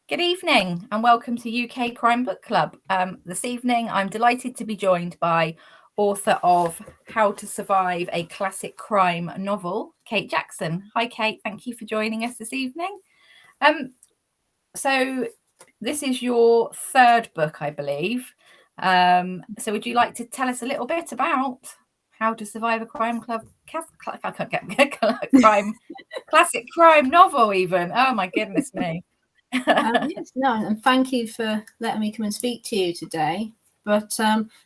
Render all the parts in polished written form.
Good evening and welcome to UK Crime Book Club. This evening I'm delighted to be joined by author of How to Survive a Classic Crime Novel, Kate Jackson. Hi Kate, thank you for joining us this evening. So this is your third book, I believe. So would you like to tell us a little bit about How to Survive a Crime Club? I can't get crime classic crime novel even. Oh my goodness me. Yes, no, and thank you for letting me come and speak to you today. But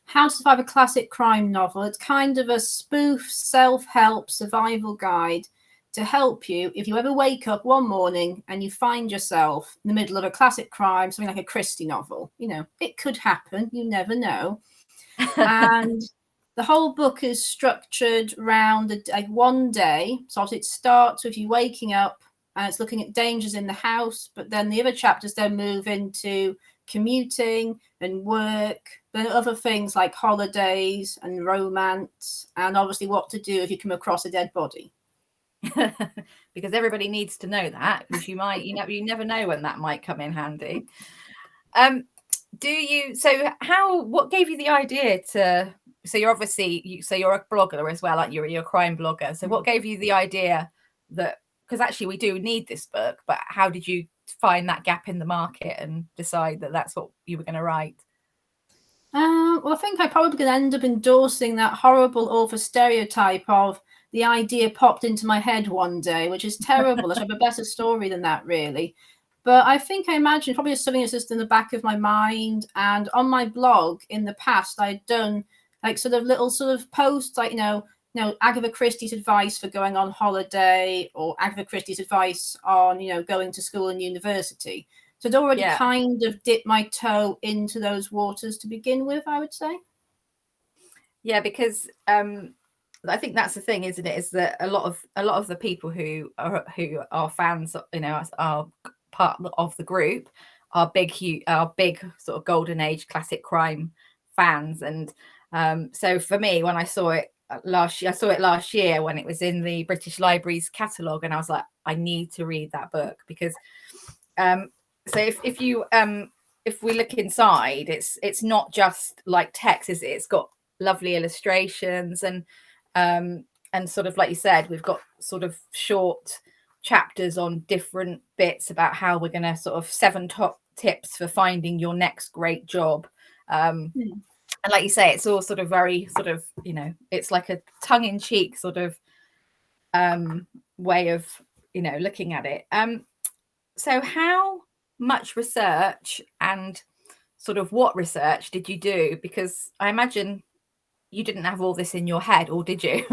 How to Survive a Classic Crime Novel, it's kind of a spoof self-help survival guide to help you if you ever wake up one morning and you find yourself in the middle of a classic crime, something like a Christie novel. You know, it could happen, you never know. And the whole book is structured around one day. So it starts with you waking up and it's looking at dangers in the house, but then the other chapters then move into commuting and work, then other things like holidays and romance, and obviously what to do if you come across a dead body. Because everybody needs to know that, because you never know when that might come in handy. What gave you the idea to, so you're obviously, you're a blogger as well, like you're a crime blogger. So what gave you the idea that, because actually we do need this book, but how did you find that gap in the market and decide that that's what you were going to write? Well, I think I probably going to end up endorsing that horrible author stereotype of the idea popped into my head one day, which is terrible. I should have a better story than that, really. But I think I imagine probably something that's just in the back of my mind. And on my blog in the past, I'd done like sort of little sort of posts, like, Agatha Christie's advice for going on holiday, or Agatha Christie's advice on, going to school and university. So I'd already kind of dipped my toe into those waters to begin with, I would say. Yeah, because I think that's the thing, isn't it? Is that a lot of the people who are fans, are part of the group, are big sort of golden age classic crime fans. And so for me, when I saw it last year when it was in the British Library's catalogue, and I was like, I need to read that book, because so if we look inside, it's not just like text, is it? It's got lovely illustrations and sort of like you said, we've got sort of short chapters on different bits about how we're going to sort of 7 top tips for finding your next great job. And like you say, it's all sort of very sort of, it's like a tongue-in-cheek sort of way of, looking at it. So how much research and sort of what research did you do? Because I imagine you didn't have all this in your head, or did you?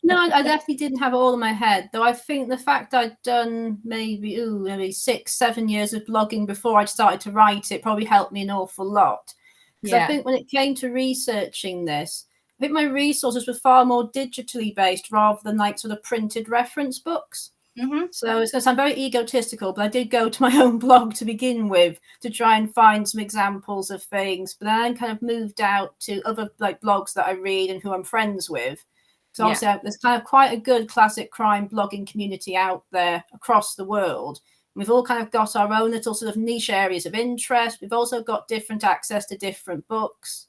No, I definitely didn't have it all in my head, though I think the fact I'd done maybe 6-7 years of blogging before I'd started to write it probably helped me an awful lot. Because I think when it came to researching this, I think my resources were far more digitally based rather than like sort of printed reference books. Mm-hmm. So it's going to sound very egotistical, but I did go to my own blog to begin with to try and find some examples of things. But then I kind of moved out to other like blogs that I read and who I'm friends with. So obviously there's kind of quite a good classic crime blogging community out there across the world. We've all kind of got our own little sort of niche areas of interest. We've also got different access to different books.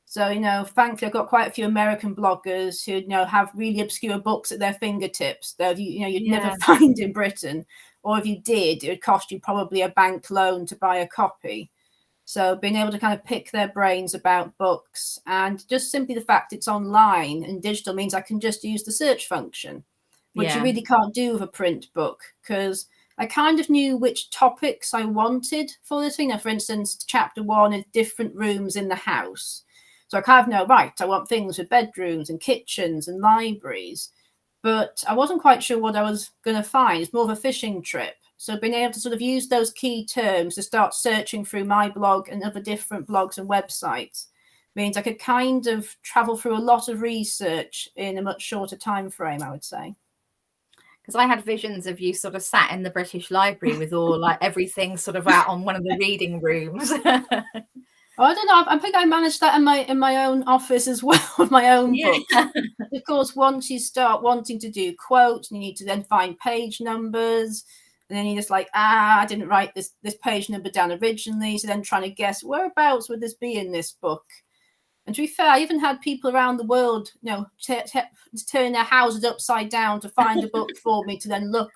So, thankfully, I've got quite a few American bloggers who, have really obscure books at their fingertips that you'd never find in Britain. Or if you did, it would cost you probably a bank loan to buy a copy. So being able to kind of pick their brains about books, and just simply the fact it's online and digital means I can just use the search function, which you really can't do with a print book, because I kind of knew which topics I wanted for this thing. For instance, chapter 1 is different rooms in the house. So I kind of know, right, I want things with bedrooms and kitchens and libraries, but I wasn't quite sure what I was going to find. It's more of a fishing trip. So being able to sort of use those key terms to start searching through my blog and other different blogs and websites means I could kind of travel through a lot of research in a much shorter time frame, I would say. Because I had visions of you sort of sat in the British Library with all like everything sort of out on one of the reading rooms. Oh, I don't know. I think I managed that in my own office as well with my own books. Of course, once you start wanting to do quotes, you need to then find page numbers, And then you're just like, I didn't write this page number down originally. So then trying to guess whereabouts would this be in this book. And to be fair, I even had people around the world, turn their houses upside down to find a book for me to then look,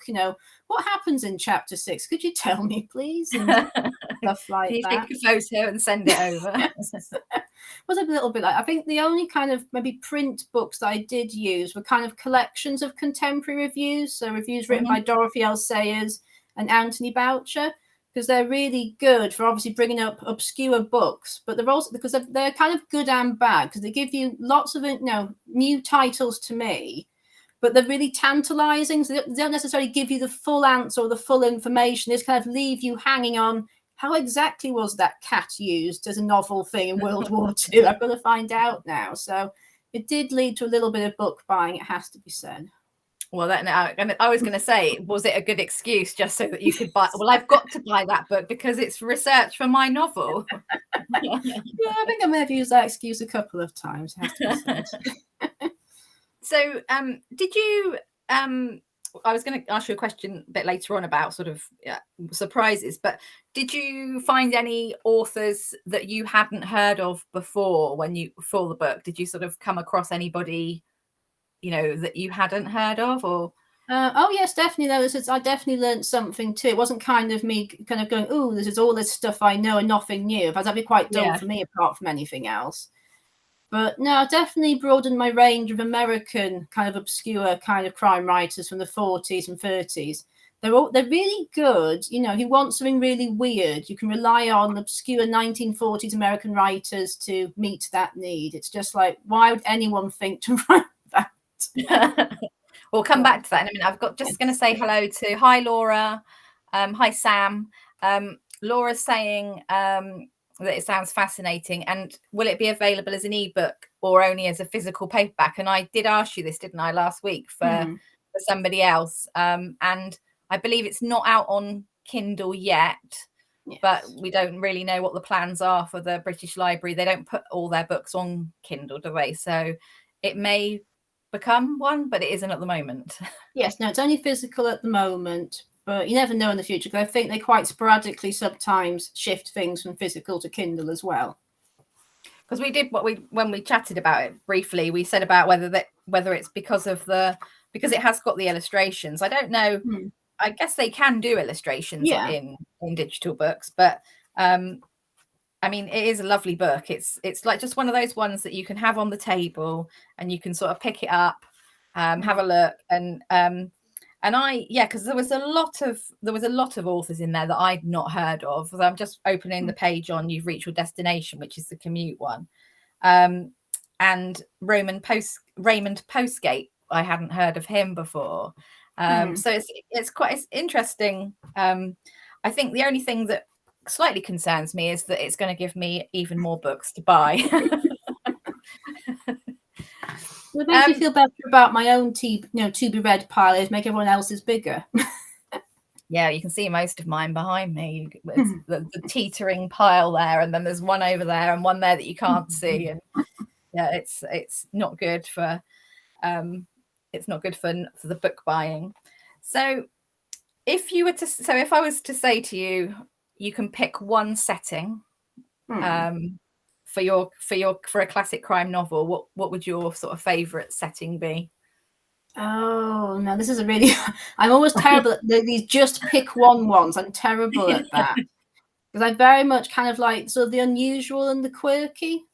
what happens in chapter 6? Could you tell me, please? And stuff like Can you that. take a photo and send it over? Was a little bit like, I think the only kind of maybe print books that I did use were kind of collections of contemporary reviews. So reviews written by Dorothy L. Sayers and Anthony Boucher, because they're really good for obviously bringing up obscure books, but they're also, because they're kind of good and bad, because they give you lots of new titles to me, but they're really tantalizing. So they don't necessarily give you the full answer or the full information. They just kind of leave you hanging on, how exactly was that cat used as a novel thing in World War II? I've got to find out now. So it did lead to a little bit of book buying, it has to be said. Well, I was going to say, was it a good excuse just so that you could buy? Well, I've got to buy that book because it's research for my novel. Yeah, I think I may have used that excuse a couple of times. It has to be said. So, did you? I was going to ask you a question a bit later on about sort of surprises, but did you find any authors that you hadn't heard of before for the book? Did you sort of come across anybody, that you hadn't heard of, or? Oh yes, definitely. I definitely learned something too. It wasn't kind of me kind of going, "Oh, this is all this stuff I know and nothing new." But that'd be quite dull for me, apart from anything else. But no, I definitely broadened my range of American kind of obscure kind of crime writers from the 40s and 30s. They're really good. If you want something really weird, you can rely on obscure 1940s American writers to meet that need. It's just like, why would anyone think to write that? We'll come back to that in a minute. I've just going to say hello to hi Laura, hi Sam. Laura's saying that it sounds fascinating, and will it be available as an ebook or only as a physical paperback? And I did ask you this, didn't I, last week for somebody else, and I believe it's not out on Kindle yet. Yes. But we don't really know what the plans are for the British Library. They don't put all their books on Kindle, do they? So it may become one, but it isn't at the moment. Yes, no, it's only physical at the moment, but you never know in the future, because I think they quite sporadically sometimes shift things from physical to Kindle as well. Because we did when we chatted about it briefly, we said about whether it's because it has got the illustrations. I don't know. I guess they can do illustrations in digital books, but I mean, it is a lovely book. It's like just one of those ones that you can have on the table and you can sort of pick it up, have a look, and because there was a lot of authors in there that I'd not heard of. So I'm just opening the page on You've Reached Your Destination, which is the commute one, and Raymond Postgate. I hadn't heard of him before, so it's interesting. I think the only thing that slightly concerns me is that it's going to give me even more books to buy. It makes me feel better about my own to be read pile is make everyone else's bigger. Yeah, you can see most of mine behind me. The teetering pile there, and then there's one over there and one there that you can't see. And yeah, it's not good for the book buying. So if I was to say to you, you can pick one setting for a classic crime novel, what would your sort of favorite setting be? Oh no, this is I'm always terrible at these just pick one ones. I'm terrible at that, because I very much kind of like sort of the unusual and the quirky.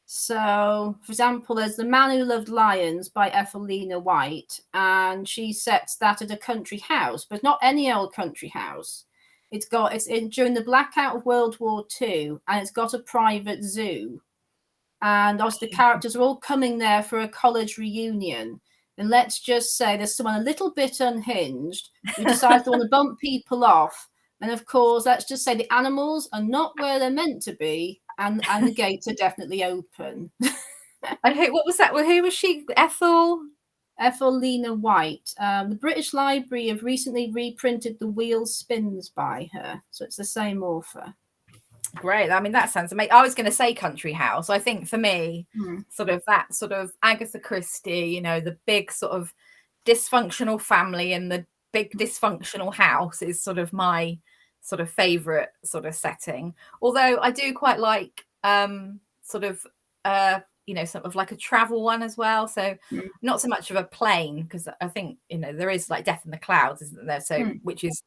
So for example, there's The Man Who Loved Lions by Ethelina White, and she sets that at a country house, but not any old country house. It's during the blackout of World War II, and it's got a private zoo. And obviously the characters are all coming there for a college reunion. And let's just say there's someone a little bit unhinged who decides they want to bump people off. And of course, let's just say the animals are not where they're meant to be, and the gates are definitely open. And what was that? Well, who was she? Ethelina White. The British Library have recently reprinted The Wheel Spins by her, so it's the same author. Great. I mean, that sounds amazing. I was going to say country house. I think for me, sort of Agatha Christie, the big sort of dysfunctional family in the big dysfunctional house is sort of my sort of favorite sort of setting. Although I do quite like sort of sort of like a travel one as well. So not so much of a plane, because I think there is like Death in the Clouds, isn't there? So which is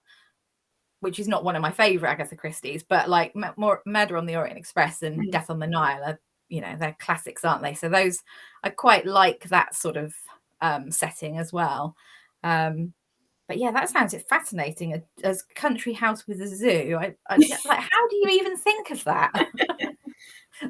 not one of my favorite Agatha Christie's, but like more Murder on the Orient Express and Death on the Nile are, they're classics, aren't they? So those, I quite like that sort of setting as well. But yeah, that sounds fascinating. As country house with a zoo. I like, how do you even think of that?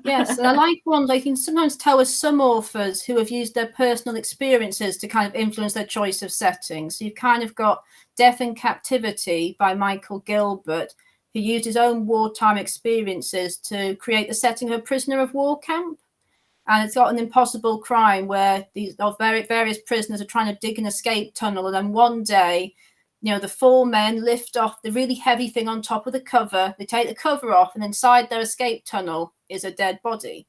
Yes, and I like ones I can sometimes tell with some authors who have used their personal experiences to kind of influence their choice of settings. So you've kind of got Death in Captivity by Michael Gilbert, who used his own wartime experiences to create the setting of a prisoner of war camp. And it's got an impossible crime where these various prisoners are trying to dig an escape tunnel. And then one day, the 4 men lift off the really heavy thing on top of the cover. They take the cover off, and inside their escape tunnel is a dead body.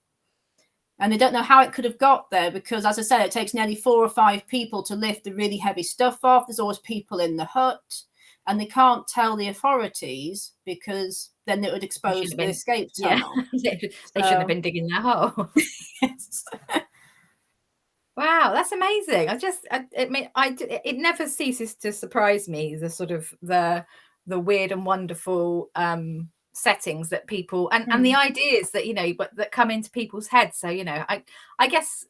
And they don't know how it could have got there because, as I said, it takes nearly 4 or 5 people to lift the really heavy stuff off. There's always people in the hut. And they can't tell the authorities because then it would expose the escape tunnel. Yeah. They shouldn't have been digging that hole. Yes. Wow, that's amazing. It never ceases to surprise me, the sort of the weird and wonderful settings that people and the ideas that that come into people's heads. So I guess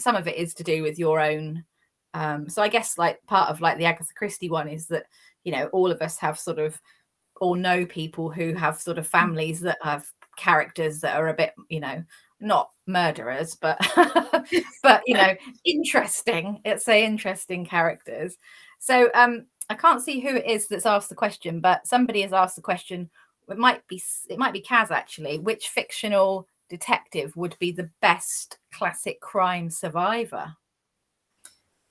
some of it is to do with your own. So I guess like part of like the Agatha Christie one is that all of us have sort of, or know people who have sort of families that have characters that are a bit not murderers, but but interesting. It's interesting characters. So I can't see who it is that's asked the question, but somebody has asked the question. It might be Kaz actually. Which fictional detective would be the best classic crime survivor?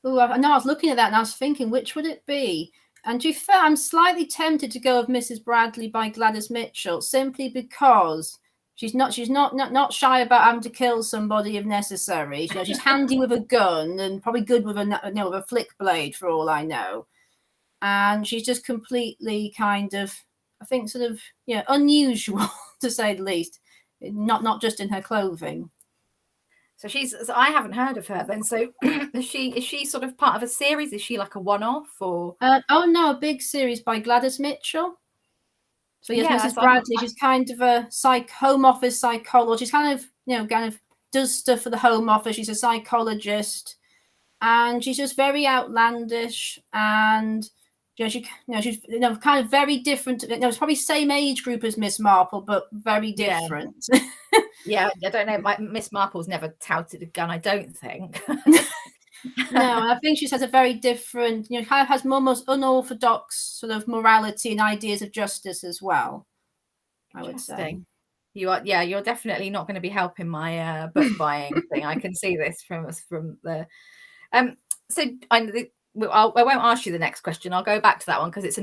Oh, I know. I was looking at that and I was thinking, which would it be? And to be fair, I'm slightly tempted to go with Mrs. Bradley by Gladys Mitchell, simply because she's not shy about having to kill somebody if necessary. She's handy with a gun and probably good with a flick blade for all I know. And she's just completely kind of, I think, sort of unusual to say the least. Not just in her clothing. So I haven't heard of her then. So is she sort of part of a series? Is she like a one-off or? Oh no, a big series by Gladys Mitchell. So yes, Mrs. Bradley, she's kind of a home office psychologist. She's kind of does stuff for the home office. She's a psychologist, and she's just very outlandish, and she's kind of very different. It's probably same age group as Miss Marple, but very different. Yeah, I don't know. Miss Marple's never touted a gun, I don't think. No, I think she has a very different, kind of has almost unorthodox sort of morality and ideas of justice as well, I would say. You're definitely not going to be helping my book buying thing. I can see this from the so I won't ask you the next question. I'll go back to that one because it's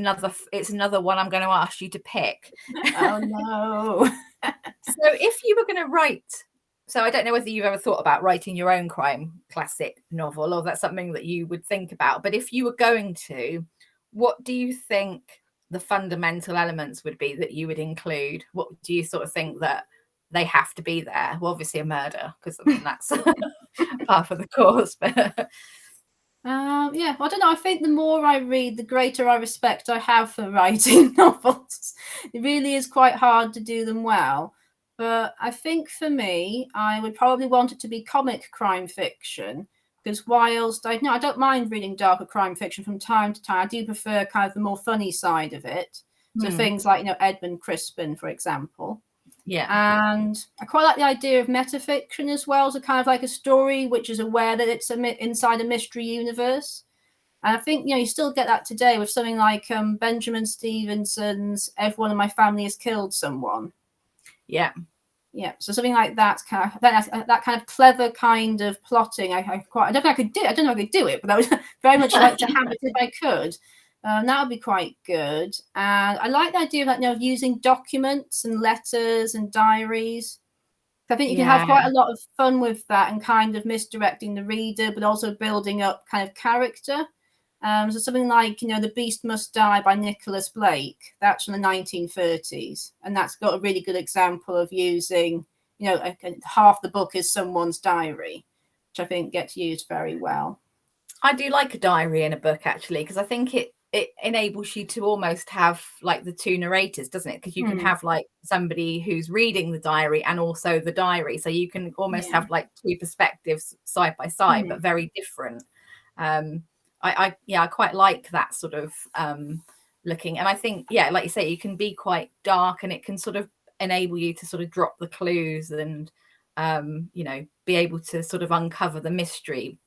another one I'm going to ask you to pick. Oh no. So if you were going to write, so I don't know whether you've ever thought about writing your own crime classic novel, or that's something that you would think about, but if you were going to, what do you think the fundamental elements would be that you would include? What do you sort of think that they have to be there? Well, obviously a murder, because I mean that's part of the course, but yeah, well, I don't know. I think the more I read, the greater I respect I have for writing novels. It really is quite hard to do them well. But I think for me, I would probably want it to be comic crime fiction, because whilst I don't mind reading darker crime fiction from time to time, I do prefer kind of the more funny side of it. So things like Edmund Crispin, for example. Yeah. And I quite like the idea of metafiction as well, so kind of like a story which is aware that it's inside a mystery universe. And I think you still get that today with something like Benjamin Stevenson's "Everyone in My Family Has Killed Someone." Yeah, so something like that that kind of clever kind of plotting. I don't know if I could do it, but I would very much like to have it if I could. That would be quite good. And I like the idea of that, using documents and letters and diaries. I think you can have quite a lot of fun with that and kind of misdirecting the reader, but also building up kind of character. So something like, The Beast Must Die by Nicholas Blake, that's from the 1930s. And that's got a really good example of using, half the book is someone's diary, which I think gets used very well. I do like a diary in a book, actually, because I think it enables you to almost have like the two narrators, doesn't it? Because you can have like somebody who's reading the diary and also the diary. So you can almost have like two perspectives side by side, but very different. I quite like that sort of looking. And I think, like you say, you can be quite dark and it can sort of enable you to sort of drop the clues and, be able to sort of uncover the mystery.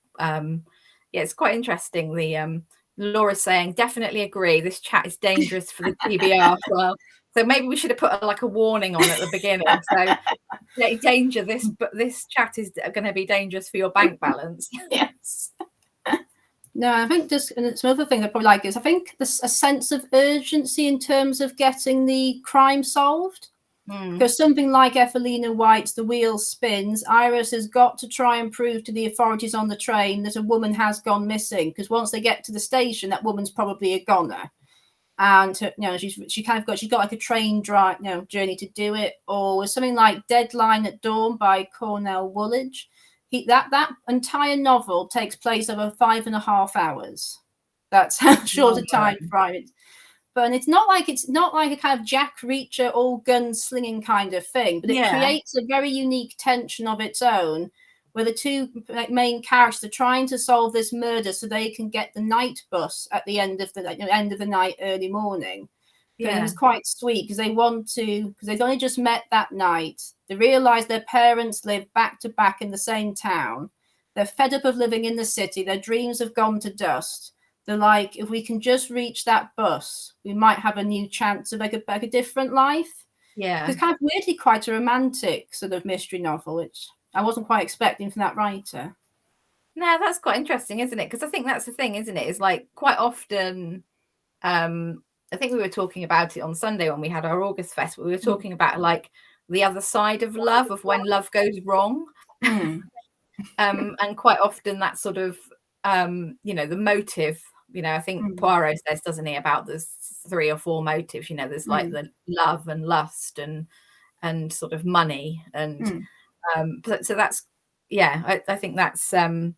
It's quite interesting. The Laura's saying, definitely agree. This chat is dangerous for the TBR. Well, so maybe we should have put a warning on at the beginning. So danger, this chat is going to be dangerous for your bank balance. Yes. No, I think and some other thing I probably like is I think there's a sense of urgency in terms of getting the crime solved. Because something like Evelina White's The Wheel Spins, Iris has got to try and prove to the authorities on the train that a woman has gone missing. Because once they get to the station, that woman's probably a goner, and she's got like a train drive journey to do it. Or with something like Deadline at Dawn by Cornell Woolidge, that entire novel takes place over 5.5 hours. That's how short a time frame it's. But it's not like a kind of Jack Reacher, all guns slinging kind of thing. But it creates a very unique tension of its own, where the two main characters are trying to solve this murder so they can get the night bus at the end of the night, early morning. Yeah, it was quite sweet because because they've only just met that night. They realise their parents live back to back in the same town. They're fed up of living in the city. Their dreams have gone to dust. They're like, if we can just reach that bus, we might have a new chance of like a different life. Yeah. It's kind of weirdly quite a romantic sort of mystery novel, which I wasn't quite expecting from that writer. No, that's quite interesting, isn't it? Because I think that's the thing, isn't it? Is like quite often, I think we were talking about it on Sunday when we had our August Fest. We were talking about like the other side of love, of when love goes wrong. And quite often that sort of, the motive, I think Poirot says, doesn't he, about there's 3 or 4 motives, there's like the love and lust and sort of money. And so that's, I think that's something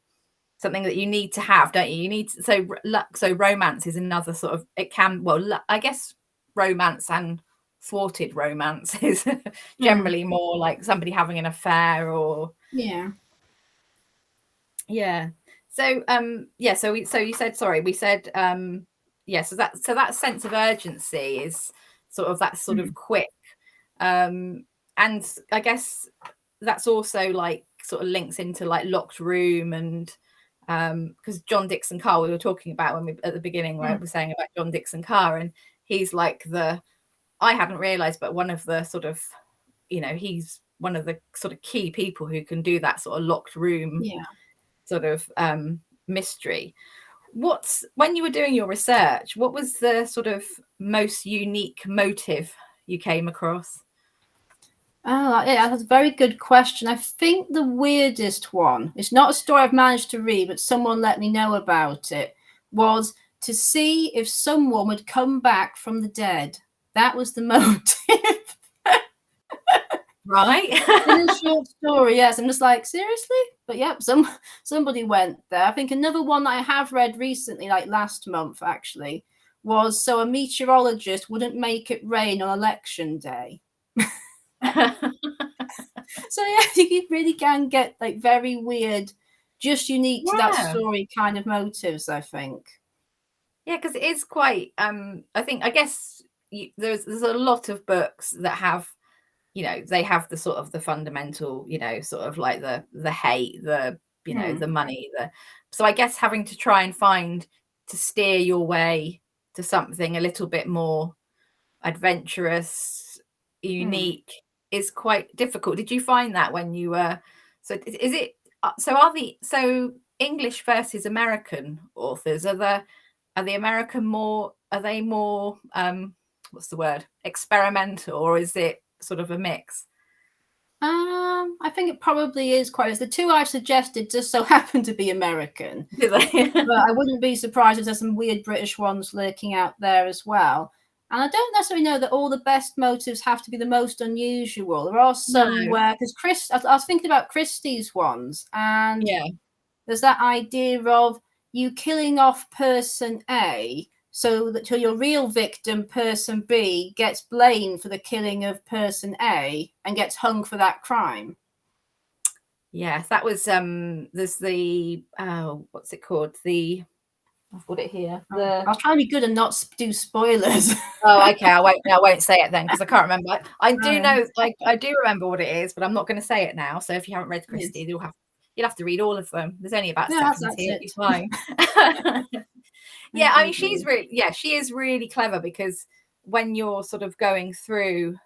that you need to have, don't you? You need to, so romance is another sort of, it can, well, I guess romance and thwarted romance is generally more like somebody having an affair or so so you said, sorry, we said so that sense of urgency is sort of that sort of quick, and I guess that's also like sort of links into like Locked Room, and because John Dixon Carr, we were talking about when we at the beginning where we were saying about John Dixon Carr, and he's like I hadn't realized, but one of the sort of, he's one of the sort of key people who can do that sort of locked room sort of mystery. When you were doing your research, what was the sort of most unique motive you came across? Oh, yeah, that's a very good question. I think the weirdest one, it's not a story I've managed to read, but someone let me know about it, was to see if someone would come back from the dead. That was the motive. Right. In a short story, yes. I'm just like, seriously? But yep, somebody went there. I think another one that I have read recently, like last month actually, was so a meteorologist wouldn't make it rain on election day. So yeah, you really can get like very weird, just unique to that story kind of motives, I think. Yeah, because it is quite I guess there's a lot of books that have, they have the sort of the fundamental, sort of like the hate, the the money, so I guess having to try and to steer your way to something a little bit more adventurous, unique is quite difficult. Did you find that when you were, so is it, so English versus American authors, are the American more, are they more what's the word, experimental, or is it sort of a mix? I think it probably is quite. The two I've suggested just so happen to be American, Do they? but I wouldn't be surprised if there's some weird British ones lurking out there as well. And I don't necessarily know that all the best motives have to be the most unusual. There are some No. where, because I was thinking about Christie's ones, and Yeah. there's that idea of you killing off person A so that your real victim, person B, gets blamed for the killing of person A and gets hung for that crime. Yes, that was there's the what's it called? I've got it here. I was trying to be good and not do spoilers. Oh, okay. I won't say it then because I can't remember. I do Oh. know, I do remember what it is, but I'm not going to say it now. So if you haven't read Christie, Yes. you'll have to read all of them. There's only about Yeah, 70. that's It'll it. be fine. Yeah, I mean, she is really clever because when you're sort of going through,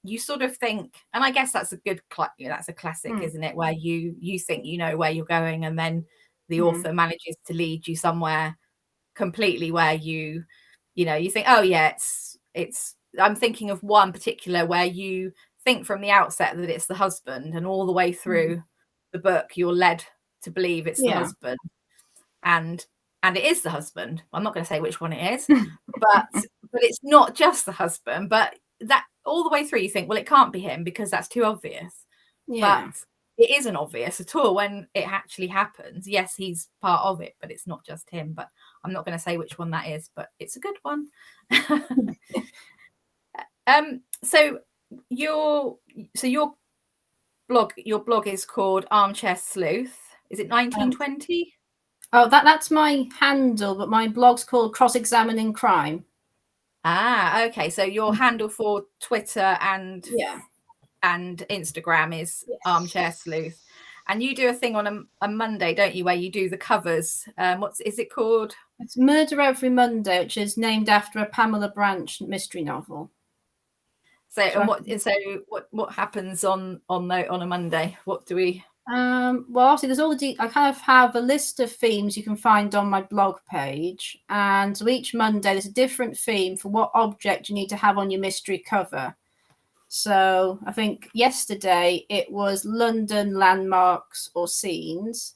you sort of think, and I guess that's a good, that's a classic, isn't it? Where you think you know where you're going, and then the author manages to lead you somewhere completely where you think, oh yeah, it's I'm thinking of one particular where you think from the outset that it's the husband, and all the way through the book you're led to believe it's the husband, and it is the husband. I'm not going to say which one it is, but it's not just the husband, but that all the way through you think, well, it can't be him because that's too obvious. Yeah. But it isn't obvious at all when it actually happens. Yes, he's part of it, but it's not just him. But I'm not going to say which one that is, but it's a good one. So your blog is called Armchair Sleuth. Is it 1920? That's my handle, but my blog's called Cross Examining Crime. Ah, okay. So your handle for Twitter and Instagram is Armchair Sleuth. And you do a thing on a Monday, don't you, where you do the covers? Is it called? It's Murder Every Monday, which is named after a Pamela Branch mystery novel. So what happens on a Monday? What do we? Well, obviously, there's all the. I kind of have a list of themes you can find on my blog page, and so each Monday there's a different theme for what object you need to have on your mystery cover. So I think yesterday it was London landmarks or scenes.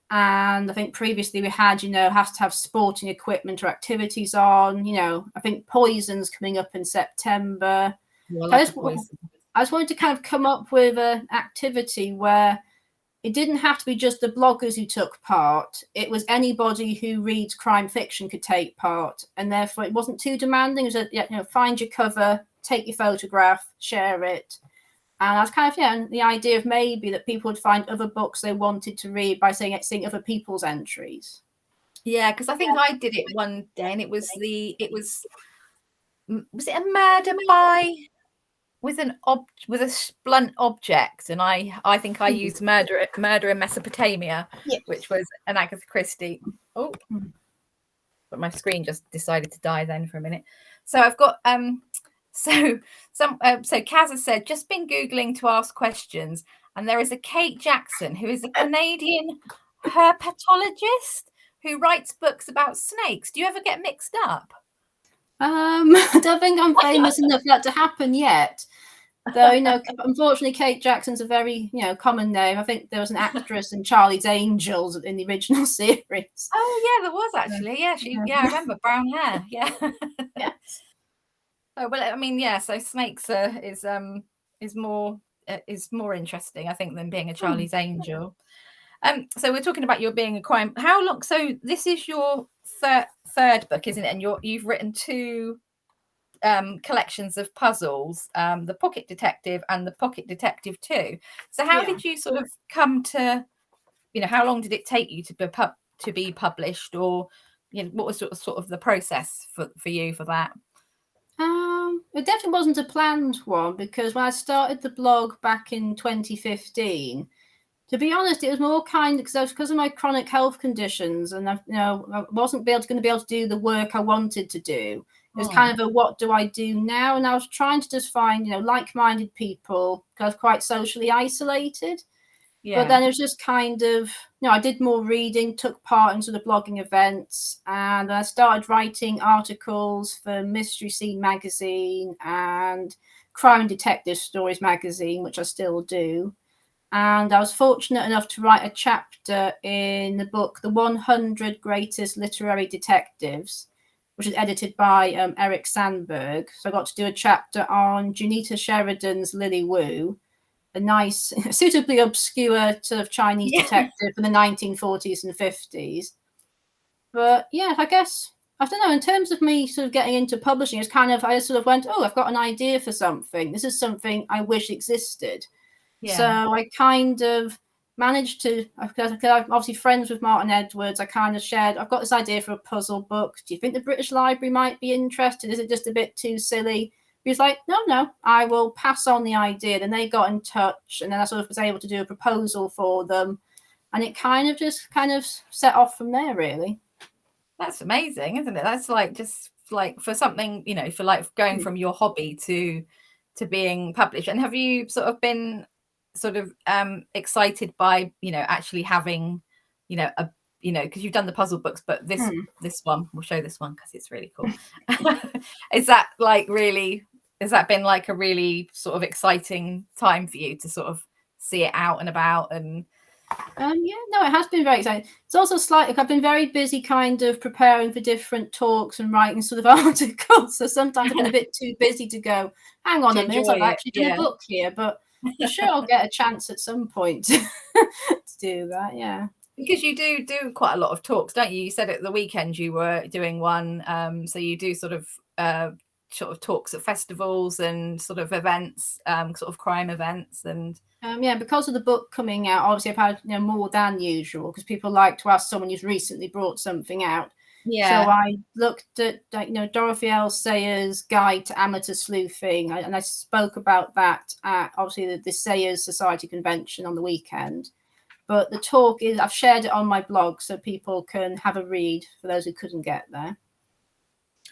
And I think previously we had, has to have sporting equipment or activities on. I think Poison's coming up in September. Well, I just wanted to kind of come up with an activity where it didn't have to be just the bloggers who took part. It was anybody who reads crime fiction could take part. And therefore it wasn't too demanding. It was find your cover, take your photograph, share it. And that's kind of, the idea of maybe that people would find other books they wanted to read by seeing other people's entries. Yeah, because I think I did it one day, and was it a murder by with a blunt object, and I think I used murder in Mesopotamia, which was an Agatha Christie. Oh, but my screen just decided to die then for a minute. So I've got so Kaz has said, just been Googling to ask questions, and there is a Kate Jackson who is a Canadian herpetologist who writes books about snakes. Do you ever get mixed up? I don't think I'm famous enough for that to happen yet. Though, unfortunately, Kate Jackson's a very, common name. I think there was an actress in Charlie's Angels in the original series. Oh, yeah, there was actually. Yeah, I remember brown hair. Yeah. Yes. Oh, well, I mean, yeah. So snakes is more interesting, I think, than being a Charlie's Angel. So we're talking about your being a crime. How long? So this is your third book, isn't it? And you've written two collections of puzzles, the Pocket Detective and the Pocket Detective 2. So how did you sort of come to, how long did it take you to be published, or what was sort of the process for you for that? It definitely wasn't a planned one, because when I started the blog back in 2015, to be honest, it was more because of my chronic health conditions, and I wasn't going to be able to do the work I wanted to do. It was kind of what do I do now? And I was trying to just find, like-minded people, because I was quite socially isolated. Yeah. But then it was just kind of, I did more reading, took part in sort of blogging events, and I started writing articles for Mystery Scene magazine and crime and detective stories magazine, which I still do. And I was fortunate enough to write a chapter in the book, The 100 Greatest Literary Detectives, which is edited by Eric Sandberg. So I got to do a chapter on Junita Sheridan's Lily Wu, a nice, suitably obscure sort of Chinese detective from the 1940s and 50s. But yeah, I guess, I don't know, in terms of me sort of getting into publishing, it's kind of, I sort of went, oh, I've got an idea for something. This is something I wish existed. So I kind of managed to, because I'm obviously friends with Martin Edwards, I kind of shared, I've got this idea for a puzzle book. Do you think the British Library might be interested? Is it just a bit too silly? He was like, no, I will pass on the idea. Then they got in touch, and then I sort of was able to do a proposal for them. And it kind of set off from there, really. That's amazing, isn't it? That's like, just like for something, you know, for like going from your hobby to being published. And have you sort of been sort of excited by, you know, actually having, you know, a, you know, because you've done the puzzle books, but this one, we'll show this one because it's really cool. Is that like really, has that been like a really sort of exciting time for you to sort of see it out and about? And yeah, no, it has been very exciting. It's also slightly, I've been very busy kind of preparing for different talks and writing sort of articles. So sometimes I've been a bit too busy to go, hang on a minute, I've actually done a book here, but I'm sure I'll get a chance at some point to do that. Yeah. Because you do quite a lot of talks, don't you? You said at the weekend you were doing one. So you do sort of talks at festivals and sort of events, sort of crime events. And yeah, because of the book coming out, obviously I've had, you know, more than usual, because people like to ask someone who's recently brought something out. Yeah. So I looked at, you know, Dorothy L. Sayers' Guide to Amateur Sleuthing, and I spoke about that at obviously the Sayers Society convention on the weekend. But the talk is, I've shared it on my blog so people can have a read for those who couldn't get there.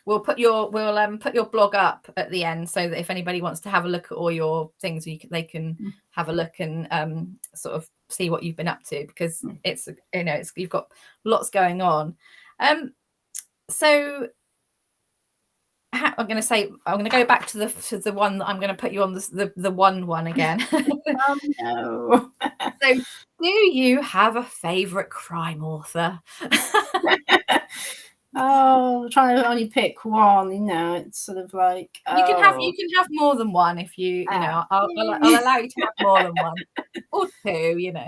We'll put your blog up at the end so that if anybody wants to have a look at all your things, they can have a look and sort of see what you've been up to, because it's, you know, it's, you've got lots going on. So I'm going to go back to the one that I'm going to put you on, the one again. Oh, no. So, do you have a favorite crime author? Oh, trying to only pick one, you know, it's sort of like, you can have more than one if you know. I'll allow you to have more than one or two, you know.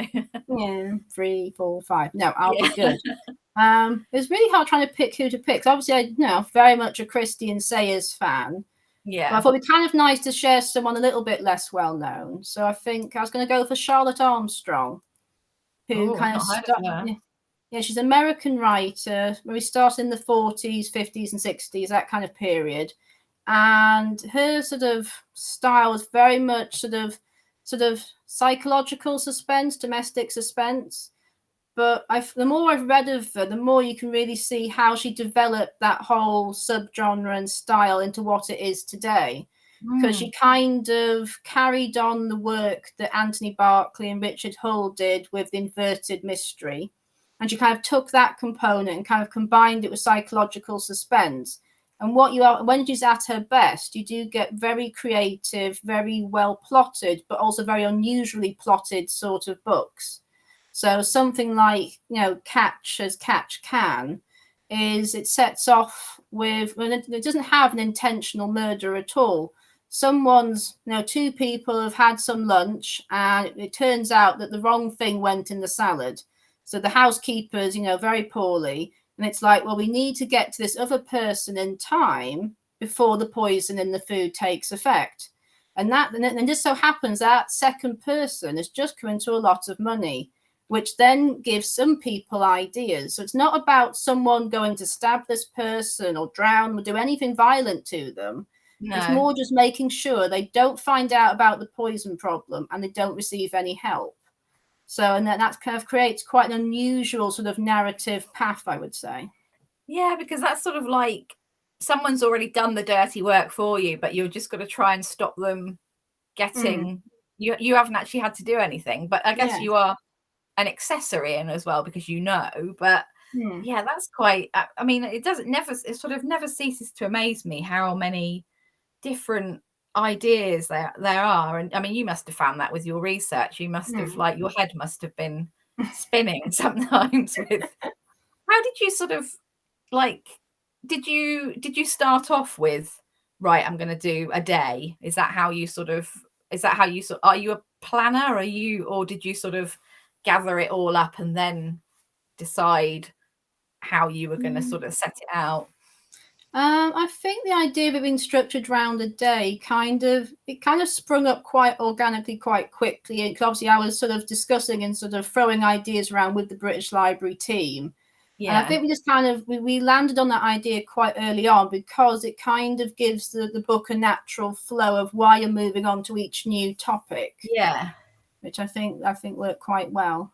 Yeah, 3, 4, 5. No, I'll be good. It's really hard trying to pick who to pick. Obviously, I, you know, very much a Christian Sayers fan. Yeah. But I thought it'd be kind of nice to share someone a little bit less well known. So I think I was going to go for Charlotte Armstrong, who kind of started. Yeah, she's an American writer. We started in the 40s, 50s, and 60s, that kind of period. And her sort of style was very much sort of psychological suspense, domestic suspense. But the more I've read of her, the more you can really see how she developed that whole subgenre and style into what it is today. Because she kind of carried on the work that Anthony Berkeley and Richard Hull did with the inverted mystery. And she kind of took that component and kind of combined it with psychological suspense. And what you are, when she's at her best, you do get very creative, very well plotted, but also very unusually plotted sort of books. So something like, you know, Catch as Catch Can is, it sets off with, well, it doesn't have an intentional murder at all. Someone's, you know, two people have had some lunch and it turns out that the wrong thing went in the salad. So the housekeeper's, you know, very poorly. And it's like, well, we need to get to this other person in time before the poison in the food takes effect. And it just so happens that second person has just come into a lot of money, which then gives some people ideas. So it's not about someone going to stab this person or drown or do anything violent to them. No. It's more just making sure they don't find out about the poison problem and they don't receive any help. So, and that kind of creates quite an unusual sort of narrative path, I would say. Yeah, because that's sort of like someone's already done the dirty work for you, but you're just got to try and stop them getting, you haven't actually had to do anything, but I guess you are an accessory in as well, because you know, but yeah, that's quite, I mean, it sort of never ceases to amaze me how many different ideas there are. And I mean, you must have found that with your research. You must have, like, your head must have been spinning sometimes with how did you sort of like did you start off with, right, I'm going to do a day? Is that how you sort of are you a planner? Or did you sort of gather it all up and then decide how you were going to sort of set it out? I think the idea of it being structured around a day kind of sprung up quite organically, quite quickly. And obviously, I was sort of discussing and sort of throwing ideas around with the British Library team. And I think we just kind of we landed on that idea quite early on because it kind of gives the book a natural flow of why you're moving on to each new topic. Yeah, which I think worked quite well.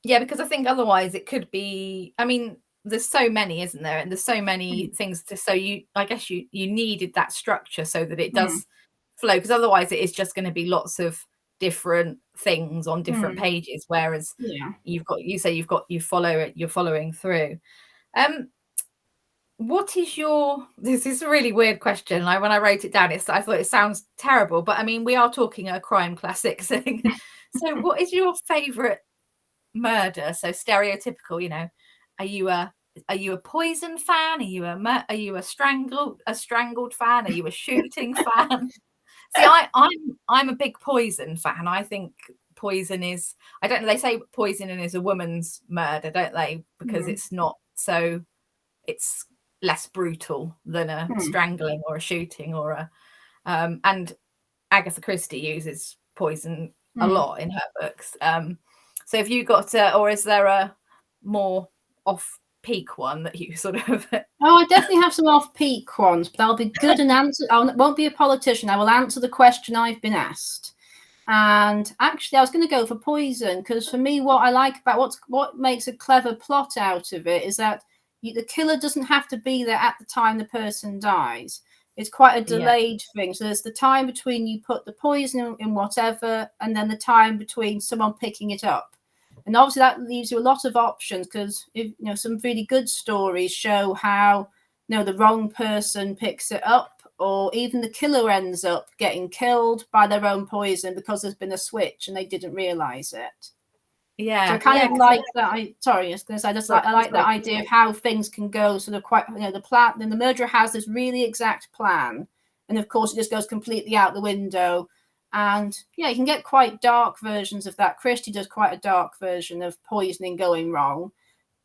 Yeah, because I think otherwise it could be. I mean, there's so many, isn't there? And there's so many things to. So I guess you needed that structure so that it does flow. Because otherwise, it is just going to be lots of different things on different pages. Whereas you're following through. What is your? This is a really weird question. Like when I wrote it down, I thought it sounds terrible, but I mean, we are talking a crime classic thing. So, what is your favourite murder? So stereotypical, you know. Are you a Poison fan? Are you a strangled fan? Are you a shooting fan? See, I'm a big Poison fan. I think Poison is. I don't know. They say poisoning is a woman's murder, don't they? Because it's not so. It's less brutal than a strangling or a shooting or a. And Agatha Christie uses poison a lot in her books. So have you got or is there a more off-peak one that you sort of... Oh, I definitely have some off-peak ones, but I'll be good and answer. I won't be a politician. I will answer the question I've been asked. And actually, I was going to go for Poison because for me, what I like about what makes a clever plot out of it is that the killer doesn't have to be there at the time the person dies. It's quite a delayed thing. So there's the time between you put the poison in whatever, and then the time between someone picking it up. And obviously that leaves you a lot of options because some really good stories show how the wrong person picks it up, or even the killer ends up getting killed by their own poison because there's been a switch and they didn't realize it. Yeah, so I kind of like that. I was going to say, I like that idea of how things can go sort of quite, the plan. Then the murderer has this really exact plan, and of course it just goes completely out the window. And you can get quite dark versions of that. Christie does quite a dark version of poisoning going wrong,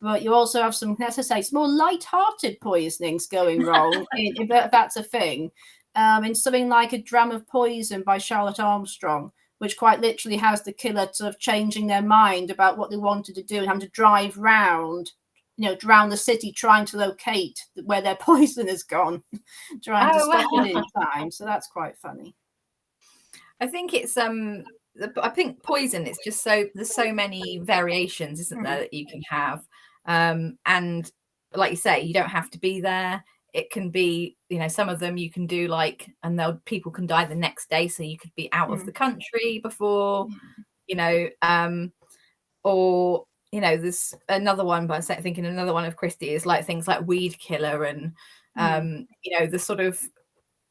but you also have some, let's say, more light-hearted poisonings going wrong. if that's a thing, in something like A Dram of Poison by Charlotte Armstrong, which quite literally has the killer sort of changing their mind about what they wanted to do and having to drive round, around the city trying to locate where their poison has gone, trying to stop it in time. So that's quite funny. I think it's I think Poison, it's just there's so many variations, isn't there, that you can have. And like you say, you don't have to be there. It can be, some of them you can do and people can die the next day, so you could be out of the country before, or there's another one, but I'm thinking another one of Christie is like things like Weed Killer and the sort of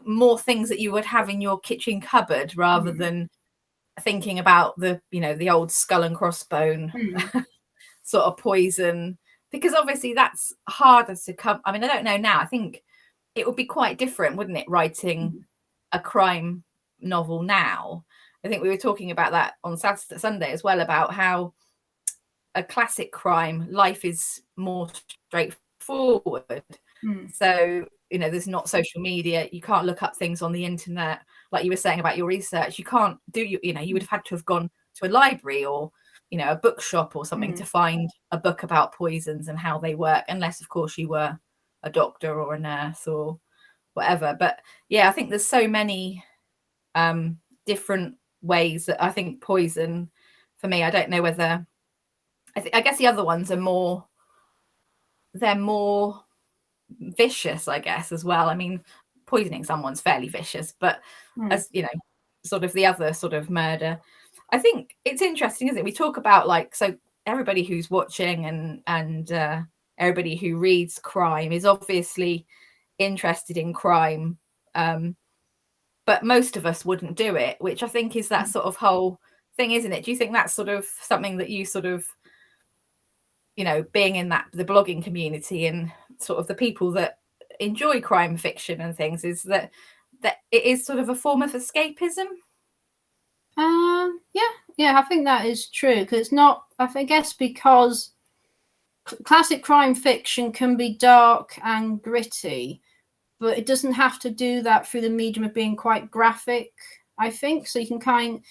more things that you would have in your kitchen cupboard rather than thinking about the old skull and crossbone sort of poison, because obviously that's harder to come. I mean, I don't know now. I think it would be quite different, wouldn't it, writing a crime novel now? I think we were talking about that on Sunday as well, about how a classic crime, life is more straightforward. So, there's not social media. You can't look up things on the internet. Like you were saying about your research, you can't do, you would have had to have gone to a library or, a bookshop or something to find a book about poisons and how they work, unless, of course, you were a doctor or a nurse or whatever. But yeah, I think there's so many different ways that I think Poison, for me, I don't know whether, I guess the other ones are they're more vicious, I guess, as well. I mean, poisoning someone's fairly vicious, but as sort of the other sort of murder, I think it's interesting, isn't it? We talk about so everybody who's watching and everybody who reads crime is obviously interested in crime but most of us wouldn't do it, which I think is that sort of whole thing, isn't it? Do you think that's sort of something that you sort of, you know, being in that the blogging community and sort of the people that enjoy crime fiction and things, is that it is sort of a form of escapism? Yeah, I think that is true, because it's not, I guess, because classic crime fiction can be dark and gritty, but it doesn't have to do that through the medium of being quite graphic, I think. So you can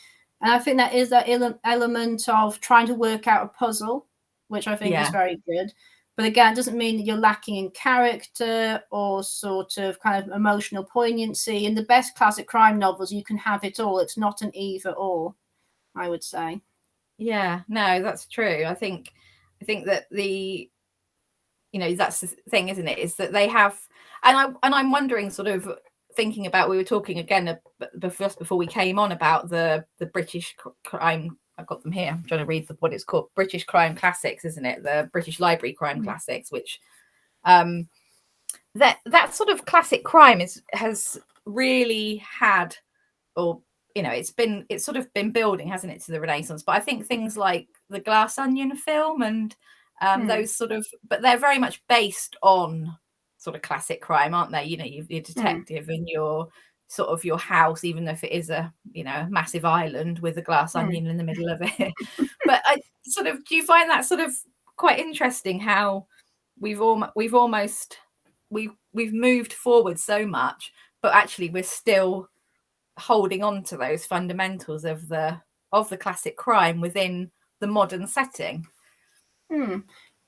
and I think that is that element of trying to work out a puzzle, which I think is very good. But again, it doesn't mean that you're lacking in character or sort of kind of emotional poignancy. In the best classic crime novels, you can have it all. It's not an either or, I would say. Yeah, no, that's true. I think that the, you know, that's the thing, isn't it? Is that they have, and I'm wondering, sort of thinking about, we were talking again before we came on about the British crime. I've got them here. I'm trying to read what it's called, British Crime Classics, isn't it? The British Library Crime Classics, which that sort of classic crime has really had, or you know, it's sort of been building, hasn't it, to the Renaissance. But I think things like the Glass Onion film and those sort of, but they're very much based on sort of classic crime, aren't they? You know, you're detective and your sort of your house, even if it is a, you know, massive island with a glass onion in the middle of it. But I sort of, do you find that sort of quite interesting, how we've moved forward so much, but actually we're still holding on to those fundamentals of the classic crime within the modern setting?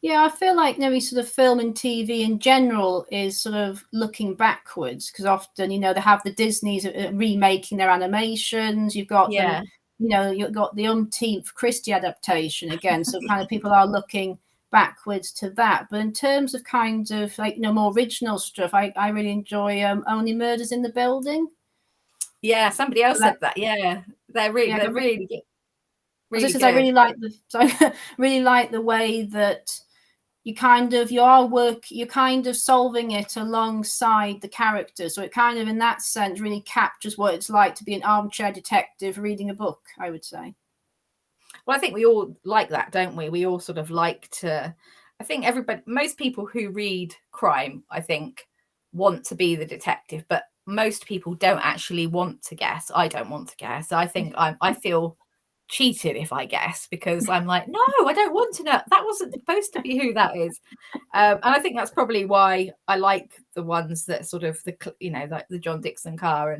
Yeah, I feel like maybe sort of film and TV in general is sort of looking backwards, because often, you know, they have the Disneys remaking their animations. You've got them, you know, you've got the umpteenth Christie adaptation again. So kind of people are looking backwards to that. But in terms of kind of like, you know, more original stuff, I really enjoy Only Murders in the Building. Yeah, somebody else said that. Yeah, they're really good. Really good. I really like the way that you're kind of solving it alongside the characters. So it kind of, in that sense, really captures what it's like to be an armchair detective reading a book, I would say. Well, I think we all like that, don't we? We all sort of like to, I think most people who read crime, I think, want to be the detective, but most people don't actually want to guess. I don't want to guess. I think I feel cheated if I guess, because I'm like, no, I don't want to know. That wasn't supposed to be who that is. And I think that's probably why I like the ones that sort of like the John Dickson Carr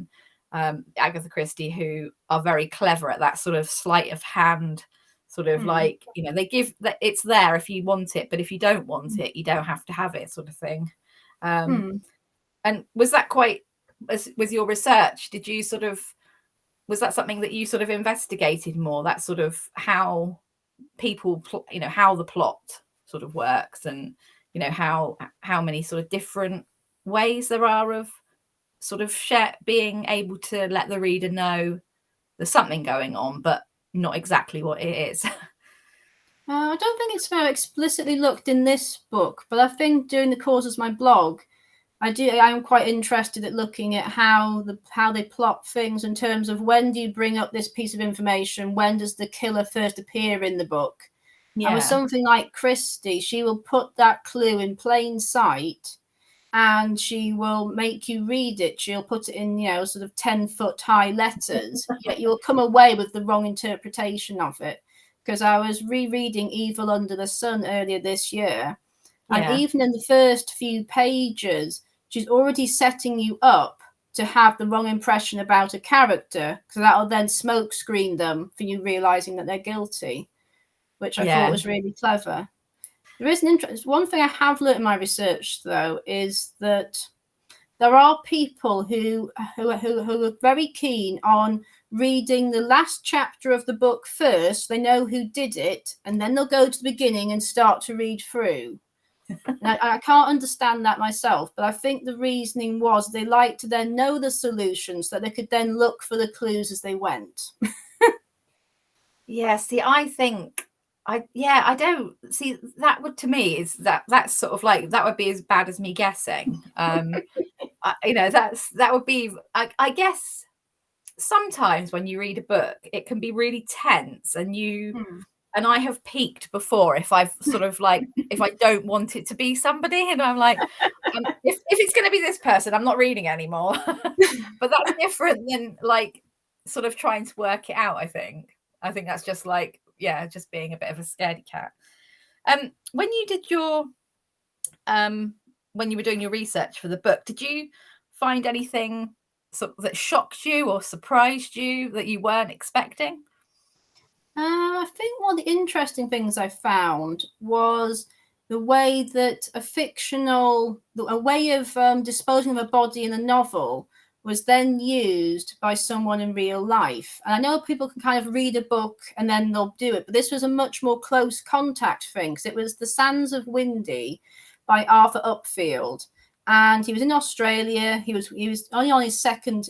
and Agatha Christie, who are very clever at that sort of sleight of hand, sort of like, you know, they give that it's there if you want it, but if you don't want it, you don't have to have it, sort of thing. And was that quite, with your research, did you sort of, was that something that you sort of investigated more, that sort of how people, you know, how the plot sort of works, and, you know, how many sort of different ways there are of sort of being able to let the reader know there's something going on, but not exactly what it is? I don't think it's very explicitly looked in this book, but I think during the course of my blog, I am quite interested at looking at how they plot things in terms of, when do you bring up this piece of information? When does the killer first appear in the book? Yeah. And with something like Christie, she will put that clue in plain sight, and she will make you read it. She'll put it in, you know, sort of 10-foot high letters, yet you'll come away with the wrong interpretation of it. Because I was rereading Evil Under the Sun earlier this year, and even in the first few pages, she's already setting you up to have the wrong impression about a character, because that'll then smoke screen them for you realizing that they're guilty, which I thought was really clever. There is one thing I have learned in my research, though, is that there are people who are very keen on reading the last chapter of the book first. They know who did it, and then they'll go to the beginning and start to read through. I can't understand that myself, but I think the reasoning was they like to then know the solutions, so that they could then look for the clues as they went. Yeah, see, I think I don't see that. Would, to me, is that's sort of like, that would be as bad as me guessing. You know, that would be, I guess sometimes when you read a book, it can be really tense, and I have peaked before if I've sort of like, if I don't want it to be somebody, and I'm like, if it's going to be this person, I'm not reading anymore. But that's different than like sort of trying to work it out. I think that's just like, yeah, just being a bit of a scaredy cat. When you did your when you were doing your research for the book, did you find anything that shocked you or surprised you that you weren't expecting? I think one of the interesting things I found was the way that a way of disposing of a body in a novel was then used by someone in real life. And I know people can kind of read a book and then they'll do it, but this was a much more close contact thing, because it was The Sands of Windy by Arthur Upfield. And he was in Australia. He was only on his second,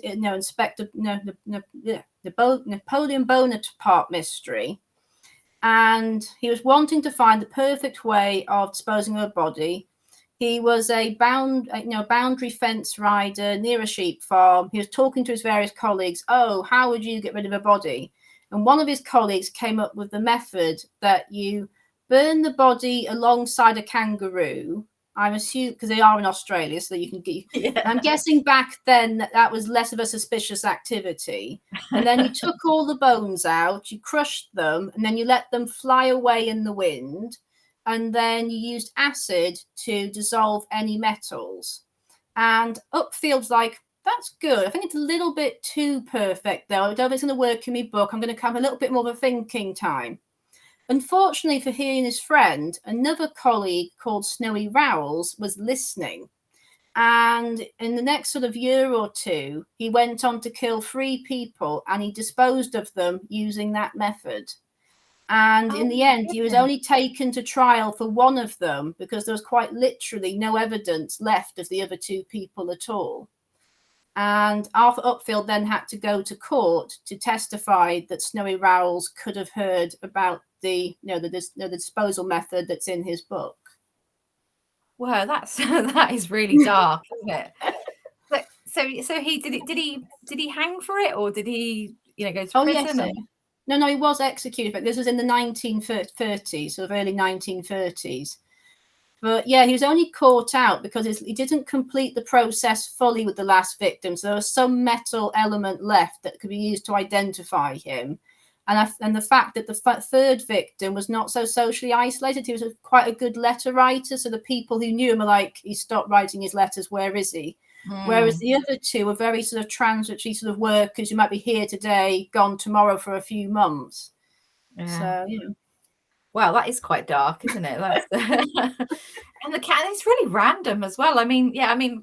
Napoleon Bonaparte mystery, and he was wanting to find the perfect way of disposing of a body. He was a boundary fence rider near a sheep farm. He was talking to his various colleagues. Oh, how would you get rid of a body? And one of his colleagues came up with the method that you burn the body alongside a kangaroo. I'm assuming because they are in Australia, so that you can get. Yeah. I'm guessing back then that was less of a suspicious activity. And then you took all the bones out, you crushed them, and then you let them fly away in the wind. And then you used acid to dissolve any metals. And Upfield's like, that's good. I think it's a little bit too perfect, though. I don't think it's going to work in my book. I'm going to have a little bit more of a thinking time. Unfortunately for he and his friend, another colleague called Snowy Rowles was listening. And in the next sort of year or two, he went on to kill 3 people, and he disposed of them using that method. And in the end, he was only taken to trial for one of them because there was quite literally no evidence left of the other 2 people at all. And Arthur Upfield then had to go to court to testify that Snowy Rowles could have heard about the disposal method that's in his book. Wow, that is really dark, isn't it? So he did he hang for it, or did he go to prison? Yes, no, he was executed, but this was in the 1930s, sort of early 1930s. But yeah, he was only caught out because he didn't complete the process fully with the last victim. So there was some metal element left that could be used to identify him. And the fact that the third victim was not so socially isolated, he was quite a good letter writer. So the people who knew him were like, he stopped writing his letters, where is he? Whereas the other 2 were very sort of transitory sort of workers. You might be here today, gone tomorrow for a few months. Yeah. So, Wow, that is quite dark, isn't it? That's and the cat, it's really random as well. I mean,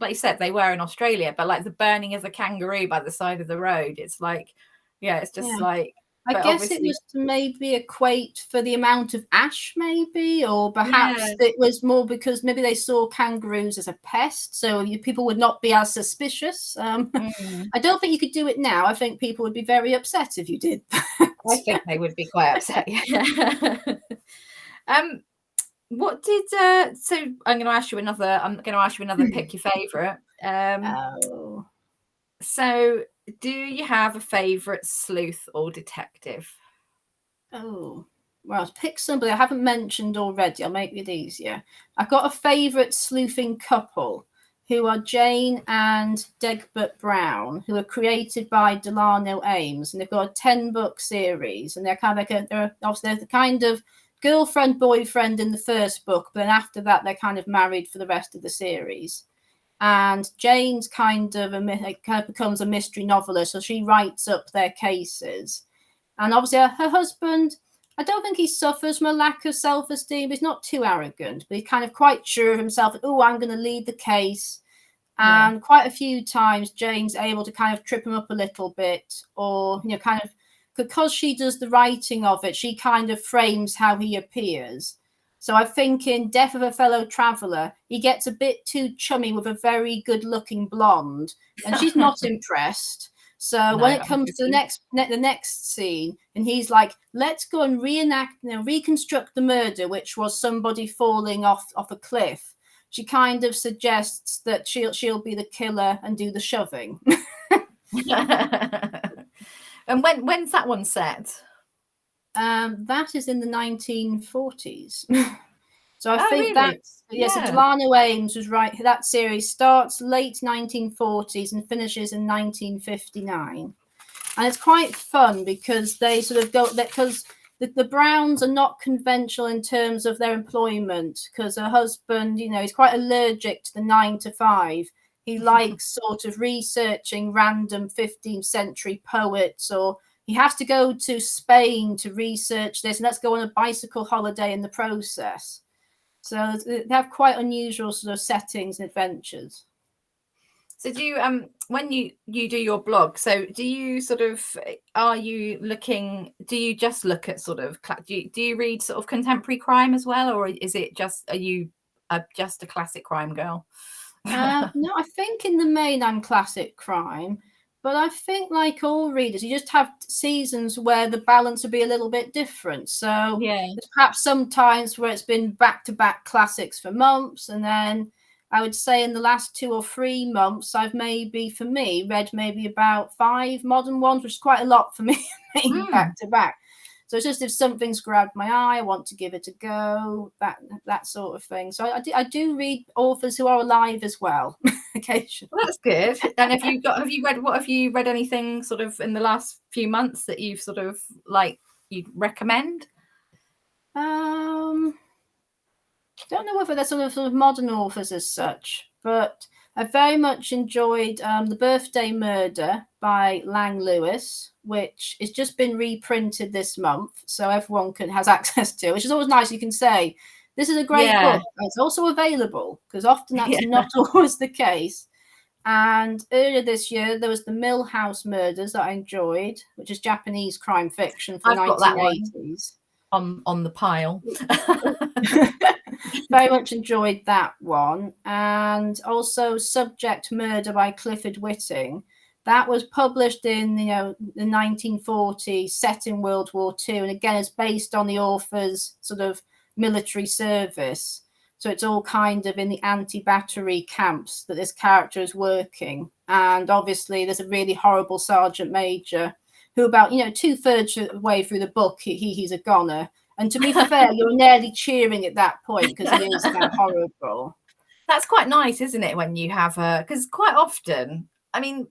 like you said, they were in Australia, but like the burning of the kangaroo by the side of the road, it's like, it's just like. I guess it was to maybe equate for the amount of ash, maybe, or perhaps it was more because maybe they saw kangaroos as a pest, so people would not be as suspicious. I don't think you could do it now. I think people would be very upset if you did. I think they would be quite upset. What did so I'm going to ask you another pick your favorite. So do you have a favorite sleuth or detective? Oh, well, I'll pick somebody I haven't mentioned already. I'll make it easier. I've got a favorite sleuthing couple who are Jane and Degbert Brown, who are created by Delano Ames, and they've got a 10-book series, and they're kind of like they're the kind of girlfriend boyfriend in the first book, but then after that they're kind of married for the rest of the series. And Jane's kind of becomes a mystery novelist, so she writes up their cases. And obviously her husband, I don't think he suffers from a lack of self-esteem. He's not too arrogant, but he's kind of quite sure of himself. Oh, I'm going to lead the case. And quite a few times Jane's able to kind of trip him up a little bit, or kind of, because she does the writing of it, she kind of frames how he appears. So I think in Death of a Fellow Traveller, he gets a bit too chummy with a very good-looking blonde, and she's not impressed. So when it comes to the next scene, and he's like, "Let's go and reconstruct the murder, which was somebody falling off a cliff," she kind of suggests that she'll be the killer and do the shoving. And when's that one set? That is in the 1940s. So I Oh, think really? that's, Yeah. So Delano Ames was right. That series starts late 1940s and finishes in 1959. And it's quite fun because they sort of go, because the Browns are not conventional in terms of their employment, because her husband, he's quite allergic to the 9 to 5. He likes sort of researching random 15th century poets, or he has to go to Spain to research this, and let's go on a bicycle holiday in the process. So they have quite unusual sort of settings and adventures. So do you when you do your blog, so do you sort of, do you just look at sort of, do you read sort of contemporary crime as well, or is it just, are you just a classic crime girl? No, I think in the main I'm classic crime, but I think like all readers, you just have seasons where the balance will be a little bit different. So Yeah. there's perhaps some times where it's been back-to-back classics for months, and then I would say in the last 2 or 3 months, I've maybe, for me, read maybe about 5 modern ones, which is quite a lot for me back to back. So it's just if something's grabbed my eye, I want to give it a go, that sort of thing. So I do read authors who are alive as well, occasionally. Well, that's good. And have you read anything sort of in the last few months that you've sort of like you'd recommend? Don't know whether they're sort of modern authors as such, but I very much enjoyed The Birthday Murder by Lang Lewis, which has just been reprinted this month, so everyone has access to it, which is always nice. You can say, this is a great book. It's also available, because often that's not always the case. And earlier this year, there was The Mill House Murders that I enjoyed, which is Japanese crime fiction from the 1980s. On the pile. Very much enjoyed that one. And also Subject Murder by Clifford Whitting. That was published in the 1940s, set in World War II, and again it's based on the author's sort of military service. So it's all kind of in the anti-battery camps that this character is working. And obviously there's a really horrible sergeant major who about 2/3 of the way through the book he's a goner. And to be fair, you're nearly cheering at that point because he is that horrible. That's quite nice, isn't it, when you have because quite often, I mean,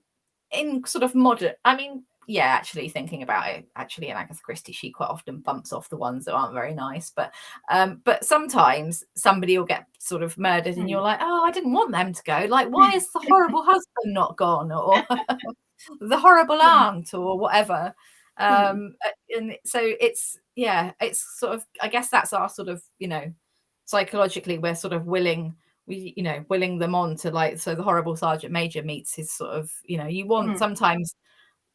in sort of modern, actually thinking about it, in Agatha Christie, she quite often bumps off the ones that aren't very nice. But sometimes somebody will get sort of murdered and you're like, oh, I didn't want them to go. Like, why is the horrible husband not gone? Or the horrible aunt or whatever. And so it's sort of, I guess that's our sort of, psychologically we're sort of willing them on to, like, so the horrible sergeant major meets his sort of, you want sometimes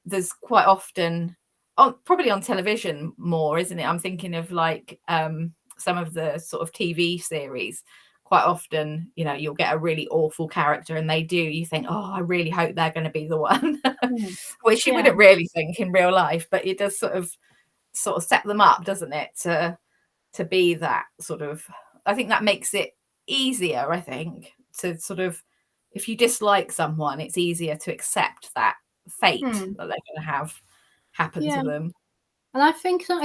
there's quite often probably on television more, isn't it? I'm thinking of like some of the sort of TV series. Quite often, you'll get a really awful character and you think, oh, I really hope they're going to be the one, which you wouldn't really think in real life, but it does sort of set them up, doesn't it, to be that sort of, I think that makes it easier, I think, to sort of, if you dislike someone, it's easier to accept that fate that they're going to have happen to them. And I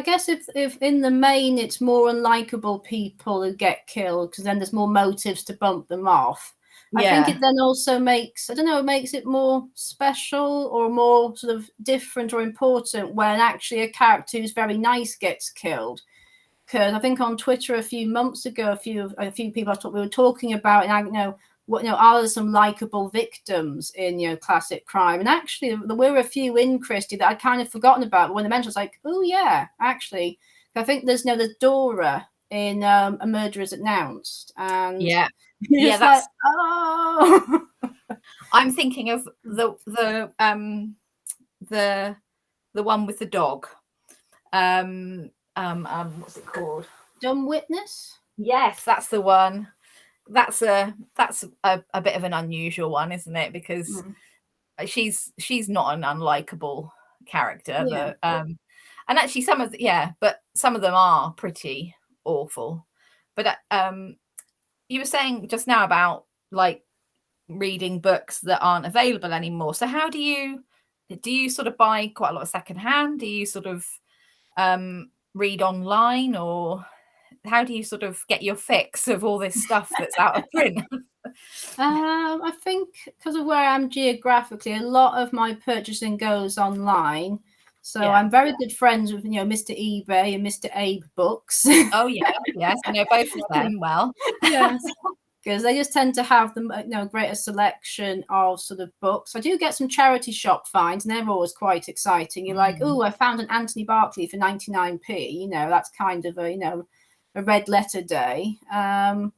guess if in the main it's more unlikable people who get killed, because then there's more motives to bump them off. I think it then also makes, it makes it more special or more sort of different or important when actually a character who's very nice gets killed. Because I think on Twitter a few months ago, a few people we were talking about, and are there some likable victims in classic crime? And actually, there were a few in Christie that I'd kind of forgotten about. But when they mentioned, I was like, oh yeah, actually, I think there's Dora in A Murder Is Announced, and that's like, oh. I'm thinking of the one with the dog. What's it called? Dumb Witness. Yes, that's the one. That's a bit of an unusual one, isn't it? Because she's not an unlikable character. And actually but some of them are pretty awful. But you were saying just now about like reading books that aren't available anymore. So how do you do you sort of buy quite a lot of secondhand? Do you sort of read online, or how do you sort of get your fix of all this stuff that's out of print? I think because of where I am geographically, a lot of my purchasing goes online. So Yeah. I'm very good friends with, Mr. eBay and Mr. Abe Books. Oh yeah, yes, I know both of them well. Yes, because they just tend to have the greater selection of sort of books. I do get some charity shop finds, and they're always quite exciting. You're like, oh, I found an Anthony Berkeley for 99p. That's kind of a red letter day. And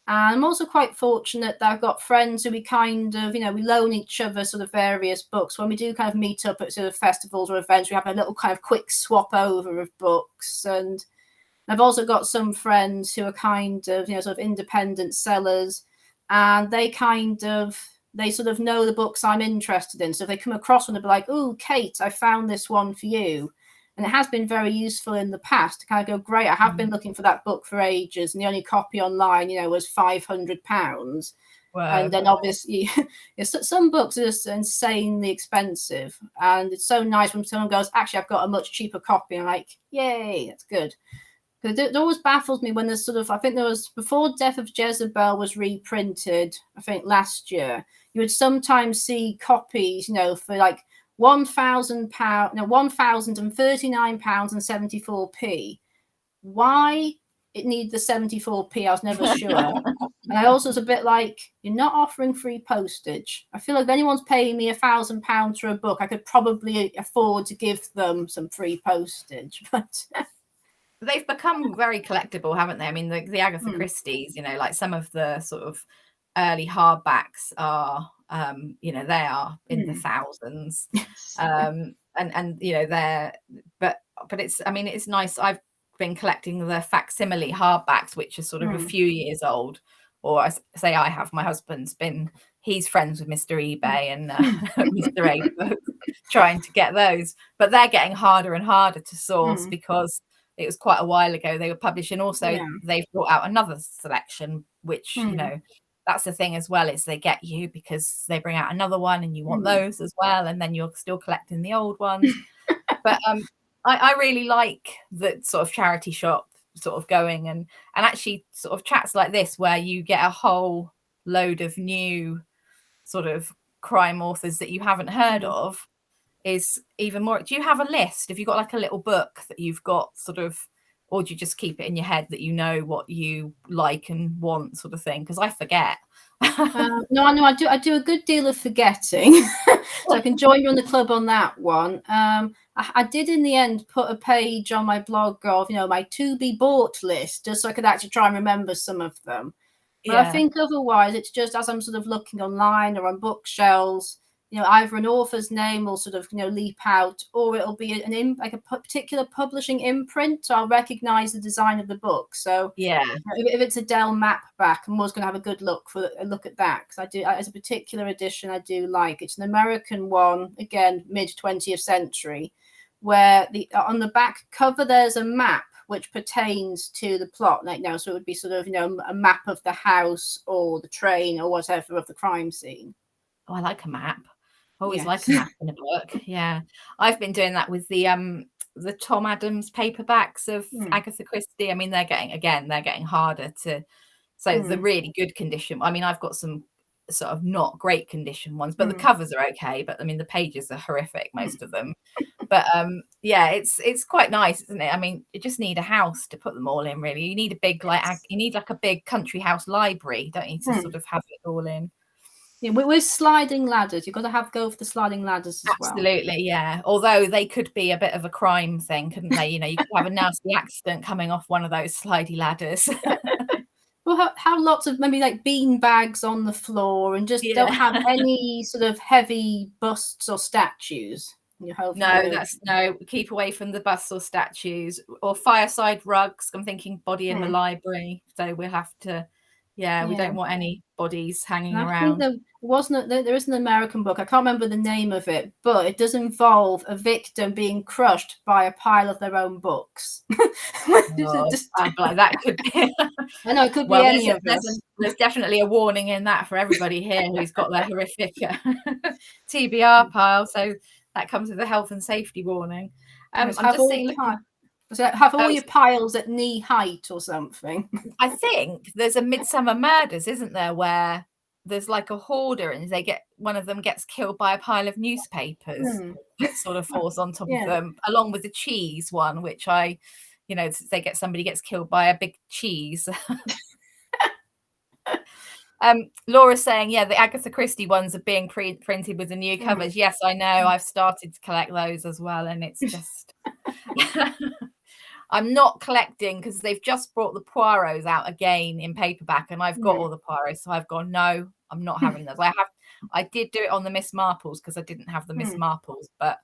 I'm also quite fortunate that I've got friends who we kind of, we loan each other sort of various books. When we do kind of meet up at sort of festivals or events, we have a little kind of quick swap over of books. And I've also got some friends who are kind of, sort of independent sellers, and they sort of know the books I'm interested in. So if they come across one, they'll be like, oh, Kate, I found this one for you. And it has been very useful in the past to kind of go, great, I have been looking for that book for ages, and the only copy online, was £500. Wow. And then obviously, some books are just insanely expensive. And it's so nice when someone goes, actually, I've got a much cheaper copy. I'm like, yay, that's good. Because it always baffles me when there's sort of, I think there was, before Death of Jezebel was reprinted, I think last year, you would sometimes see copies, for like £1,000, £1,039.74. Why it needs the 74p, I was never sure. And I also was a bit like, you're not offering free postage. I feel like if anyone's paying me £1,000 for a book, I could probably afford to give them some free postage. But they've become very collectible, haven't they? I mean, the Agatha Christie's, like some of the sort of early hardbacks are, they are in the thousands. And they're, but it's, I mean, it's nice. I've been collecting the facsimile hardbacks, which are sort of a few years old, or I say I have. My husband's he's friends with Mr. eBay and Mr. Abe, trying to get those, but they're getting harder and harder to source because it was quite a while ago they were published, and also they've brought out another selection, which that's the thing as well, is they get you because they bring out another one and you want those as well, and then you're still collecting the old ones. But I really like the sort of charity shop sort of going, and actually sort of chats like this where you get a whole load of new sort of crime authors that you haven't heard of is even more. Do you have a list? Have you got like a little book that you've got sort of, or do you just keep it in your head that you know what you like and want, sort of thing? Because I forget. No, I do a good deal of forgetting. So I can join you on the club on that one. I did in the end put a page on my blog of my to be bought list, just so I could actually try and remember some of them. But I think otherwise it's just as I'm sort of looking online or on bookshelves, either an author's name will sort of, leap out, or it'll be like a particular publishing imprint. So I'll recognize the design of the book. So if it's a Dell map back, I'm always going to have a good look at that, because I do, as a particular edition, I do like. It's an American one, again, mid 20th century, where on the back cover there's a map which pertains to the plot. So it would be sort of, a map of the house or the train or whatever of the crime scene. Oh, I like a map. Always like a map in a book. Yeah, I've been doing that with the Tom Adams paperbacks of Agatha Christie. I mean, they're getting harder to. So the really good condition. I mean, I've got some sort of not great condition ones, but the covers are okay. But I mean, the pages are horrific, most of them. But it's quite nice, isn't it? I mean, you just need a house to put them all in. Really, you need a big you need like a big country house library, don't you, to sort of have it all in. Yeah, with sliding ladders, you've got to go for the sliding ladders as well. Absolutely, yeah. Although they could be a bit of a crime thing, couldn't they? You could have a nasty accident coming off one of those slidey ladders. Well, have lots of maybe like bean bags on the floor, and just don't have any sort of heavy busts or statues. No, keep away from the busts or statues, or fireside rugs. I'm thinking body in the library, so we'll have to. Yeah, we don't want any bodies hanging around. I think there is an American book, I can't remember the name of it, but it does involve a victim being crushed by a pile of their own books. That could be. I know, it could be any of them. There's definitely a warning in that for everybody here who's got their horrific TBR pile. So that comes with a health and safety warning. I'm have just seeing. Have all your piles at knee height or something. I think there's a Midsummer Murders, isn't there, where there's like a hoarder and one of them gets killed by a pile of newspapers that sort of falls on top of them, along with the cheese one, which somebody gets killed by a big cheese. Laura's saying, yeah, the Agatha Christie ones are being printed with the new covers. Yes, I know. I've started to collect those as well, and it's just I'm not collecting because they've just brought the Poirots out again in paperback, and I've got all the Poirots, so I've gone, no, I'm not having those. I did do it on the Miss Marples because I didn't have the Miss Marples, but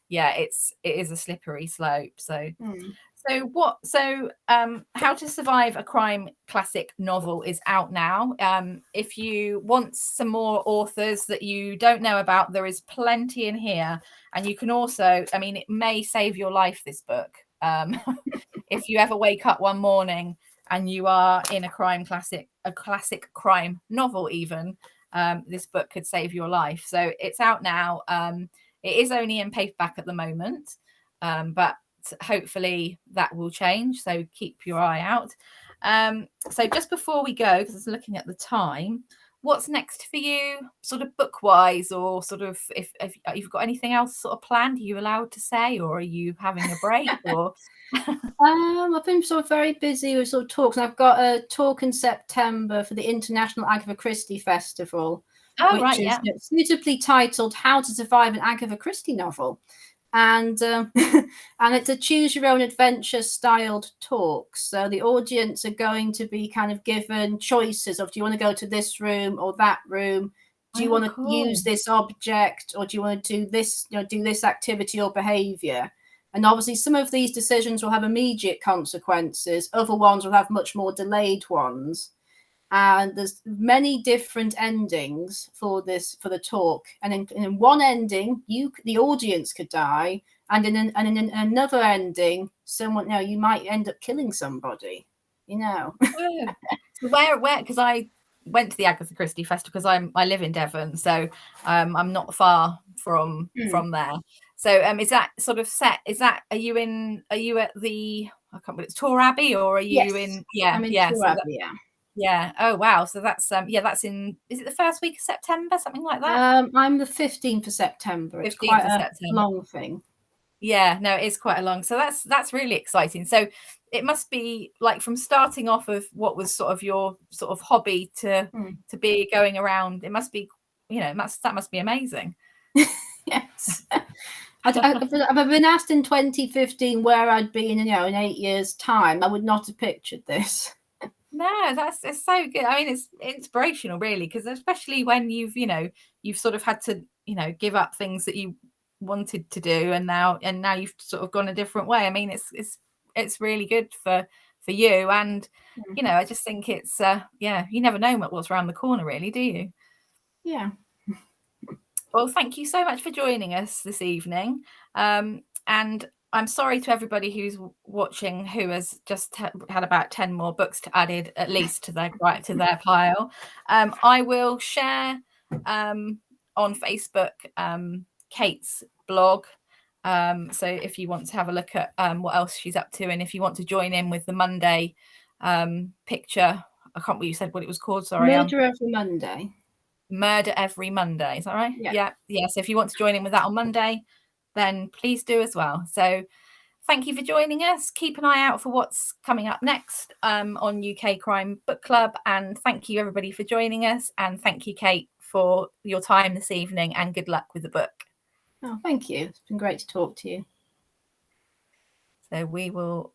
yeah, it is a slippery slope. So How to Survive a Crime classic novel is out now. If you want some more authors that you don't know about, there is plenty in here, and you can also, I mean, it may save your life, this book. If you ever wake up one morning and you are in a classic crime novel, even this book could save your life. So it's out now. It is only in paperback at the moment, but hopefully that will change. So keep your eye out. So just before we go, because I was looking at the time, what's next for you, sort of book wise, or sort of if you've got anything else sort of planned? Are you allowed to say, or are you having a break? Or I've been sort of very busy with sort of talks, and I've got a talk in September for the International Agatha Christie Festival, which is suitably titled "How to Survive an Agatha Christie Novel." And and it's a choose your own adventure styled talk. So the audience are going to be kind of given choices of, do you want to go to this room or that room? Do you want to use this object, or do you want to do this, do this activity or behavior? And obviously some of these decisions will have immediate consequences. Other ones will have much more delayed ones. And there's many different endings for the talk. And in one ending, the audience could die, and in another ending, you might end up killing somebody. So where? Because I went to the Agatha Christie Festival because I live in Devon, so I'm not far from there. So is that sort of set? Are you at the, I can't believe it's Tor Abbey, or are you in? Yeah, I'm in Tor Abbey, yeah. Yeah. Oh wow. So that's that's in, is it the first week of September, something like that? I'm the 15th of September. It's quite a long thing. Yeah, no, it is quite a long. So that's really exciting. So it must be like, from starting off of what was sort of your sort of hobby to be going around, it must be, that must be amazing. Yes. I've been asked in 2015 where I'd be in 8 years' time. I would not have pictured this. No, it's so good. I mean, it's inspirational, really, because especially when you've sort of had to give up things that you wanted to do, and now you've sort of gone a different way. I mean, it's really good for you, and I just think it's you never know what's around the corner, really, do you? Yeah. Well, thank you so much for joining us this evening, and I'm sorry to everybody who's watching who has just had about 10 more books added at least to their pile. I will share on Facebook Kate's blog. So if you want to have a look at what else she's up to, and if you want to join in with the Monday picture, I can't believe you said what it was called. Sorry. Murder Every Monday. Murder Every Monday. Is that right? Yeah. So if you want to join in with that on Monday, then please do as well. So thank you for joining us. Keep an eye out for what's coming up next on UK Crime Book Club. And thank you, everybody, for joining us. And thank you, Kate, for your time this evening, and good luck with the book. Oh, thank you. It's been great to talk to you. So we will